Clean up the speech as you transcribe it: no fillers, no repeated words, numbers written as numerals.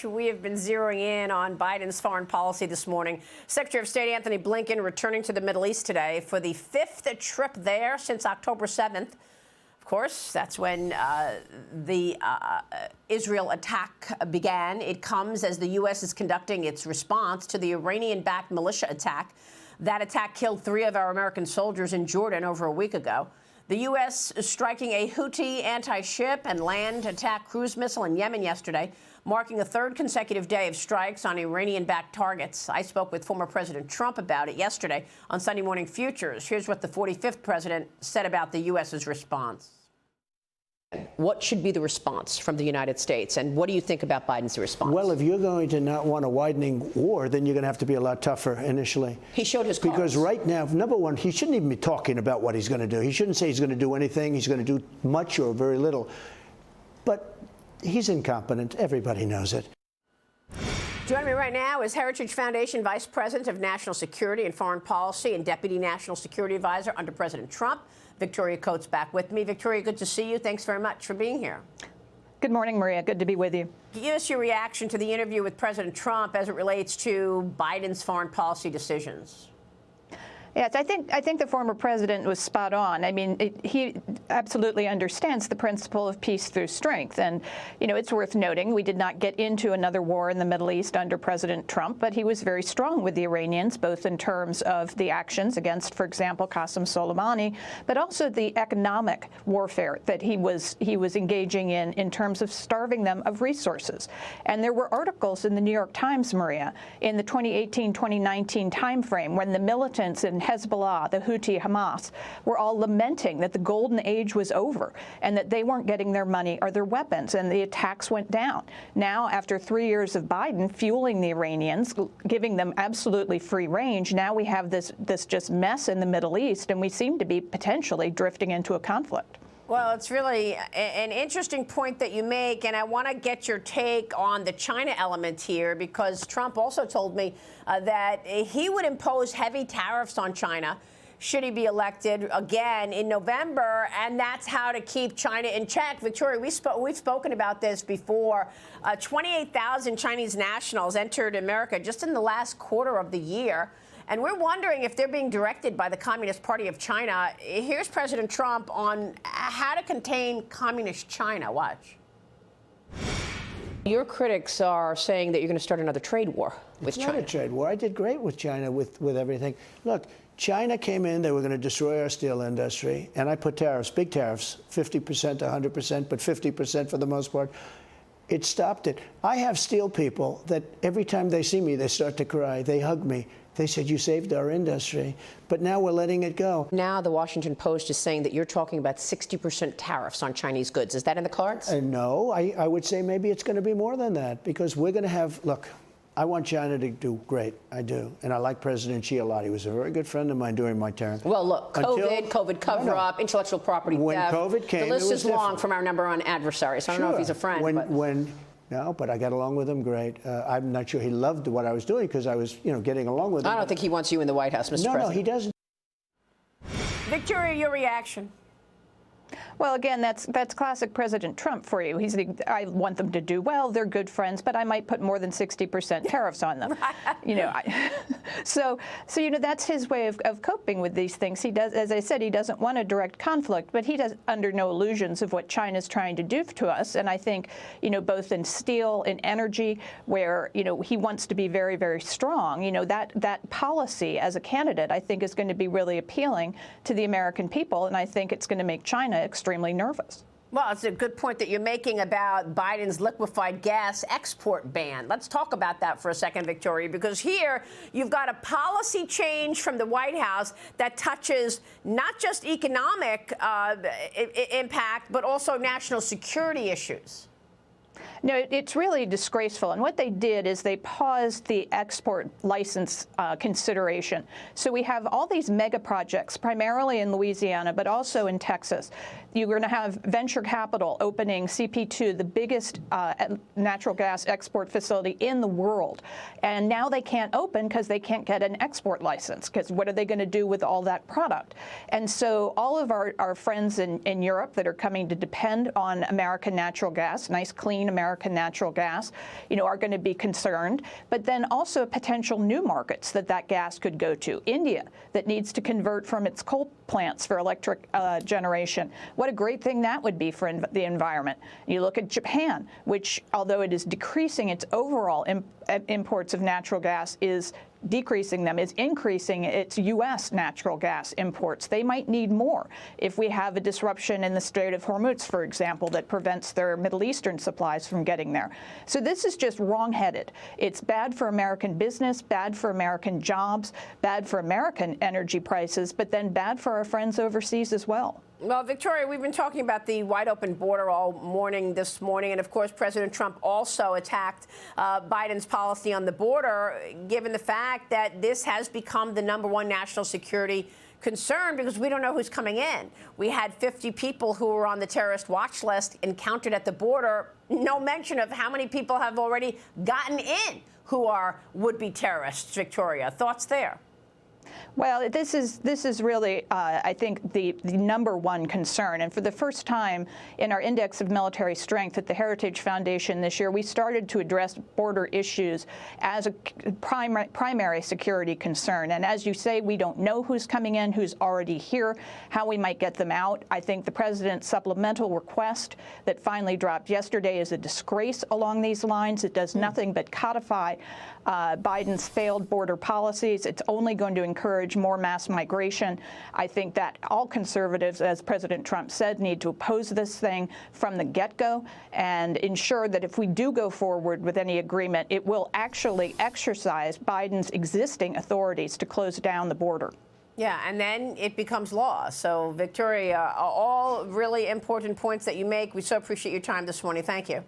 We have been zeroing in on Biden's foreign policy this morning. Secretary of State Anthony Blinken returning to the Middle East today for the 5th trip there since October 7th. Of course, that's when the Israel attack began. It comes as the U.S. is conducting its response to the Iranian-backed militia attack. That attack killed 3 of our American soldiers in Jordan over a week ago. The U.S. striking a Houthi anti-ship and land attack cruise missile in Yemen yesterday, marking a 3rd consecutive day of strikes on Iranian-backed targets. I spoke with former President Trump about it yesterday on Sunday Morning Futures. Here's what the 45th president said about the U.S.'s response. What should be the response from the United States, and what do you think about Biden's response? Well, if you're going to not want a widening war, then you're going to have to be a lot tougher initially. He showed his cards. Because right now, number one, he shouldn't even be talking about what he's going to do. He shouldn't say he's going to do anything. He's going to do much or very little. But he's incompetent. Everybody knows it. Joining me right now is Heritage Foundation Vice President of National Security and Foreign Policy and Deputy National Security Advisor under President Trump, Victoria Coates, back with me. Victoria, good to see you. Thanks very much for being here. Good morning, Maria. Good to be with you. Give us your reaction to the interview with President Trump as it relates to Biden's foreign policy decisions. Yes, I think the former president was spot on. I mean, he absolutely understands the principle of peace through strength. And, you know, it's worth noting we did not get into another war in the Middle East under President Trump, but he was very strong with the Iranians, both in terms of the actions against, for example, Qasem Soleimani, but also the economic warfare that he was engaging in terms of starving them of resources. And there were articles in the New York Times, Maria, in the 2018-2019 timeframe when the militants in Hezbollah, the Houthi, Hamas, were all lamenting that the golden age was over and that they weren't getting their money or their weapons, and the attacks went down. Now, after 3 years of Biden fueling the Iranians, giving them absolutely free range, now we have this just mess in the Middle East, and we seem to be potentially drifting into a conflict. Well, it's really an interesting point that you make, and I want to get your take on the China element here, because Trump also told me that he would impose heavy tariffs on China should he be elected again in November, and that's how to keep China in check. Victoria, we've spoken about this before. 28,000 Chinese nationals entered America just in the last quarter of the year. And we're wondering if they're being directed by the Communist Party of China. Here's President Trump on how to contain Communist China. Watch. Your critics are saying that you're going to start another trade war with China. It's not a trade war. I did great with China with everything. Look, China came in, they were going to destroy our steel industry, and I put tariffs, big tariffs, 50% to 100%, but 50% for the most part. It stopped it. I have steel people that every time they see me, they start to cry. They hug me. They said, you saved our industry, but now we're letting it go. Now the Washington Post is saying that you're talking about 60% tariffs on Chinese goods. Is that in the cards? No, I would say maybe it's going to be more than that, because we're going to have, look, I want China to do great. I do. And I like President Xi a lot. He was a very good friend of mine during my term. Well, look, COVID cover-up, intellectual property when theft. COVID came, the list is long different. from our number one adversary, so I don't know if he's a friend. No, but I got along with him great. I'm not sure he loved what I was doing because I was, getting along with him. I don't think he wants you in the White House, Mr. President. No, he doesn't. Victoria, your reaction. Well, again, that's classic President Trump for you. I want them to do well. They're good friends, but I might put more than 60% tariffs on them. So that's his way of coping with these things. He does, as I said, he doesn't want a direct conflict, but he does under no illusions of what China's trying to do to us. And I think, both in steel, in energy, where he wants to be very, very strong. That policy as a candidate, I think, is going to be really appealing to the American people, and I think it's going to make China extremely nervous. Well, it's a good point that you're making about Biden's liquefied gas export ban. Let's talk about that for a second, Victoria, because here you've got a policy change from the White House that touches not just economic impact, but also national security issues. No, it's really disgraceful. And what they did is they paused the export license consideration. So we have all these mega projects, primarily in Louisiana, but also in Texas. You're going to have venture capital opening CP2, the biggest natural gas export facility in the world. And now they can't open because they can't get an export license, because what are they going to do with all that product? And so all of our friends in Europe that are coming to depend on American natural gas, nice, clean American natural gas, are going to be concerned. But then also potential new markets that gas could go to. India, that needs to convert from its coal plants for electric generation. What a great thing that would be for the environment. You look at Japan, which, although it is decreasing its overall imports of natural gas, is increasing its U.S. natural imports imports. They might need more if we have a disruption in the Strait of Hormuz, for example, that prevents their Middle Eastern supplies from getting there. So this is just wrong-headed. It's bad for American business, bad for American jobs, bad for American energy prices, but then bad for our friends overseas as well. Well, Victoria, we've been talking about the wide-open border all morning this morning, and of course, President Trump also attacked Biden's policy on the border, given the fact that this has become the #1 national security concern because we don't know who's coming in. We had 50 people who were on the terrorist watch list encountered at the border. No mention of how many people have already gotten in who are would-be terrorists. Victoria, thoughts there? Well, this is really, I think, the #1 concern. And for the first time in our Index of Military Strength at the Heritage Foundation this year, we started to address border issues as a primary security concern. And as you say, we don't know who's coming in, who's already here, how we might get them out. I think the president's supplemental request that finally dropped yesterday is a disgrace along these lines. It does nothing but codify Biden's failed border policies. It's only going to encourage more mass migration. I think that all conservatives, as President Trump said, need to oppose this thing from the get-go and ensure that if we do go forward with any agreement, it will actually exercise Biden's existing authorities to close down the border. Yeah, and then it becomes law. So, Victoria, all really important points that you make. We so appreciate your time this morning. Thank you.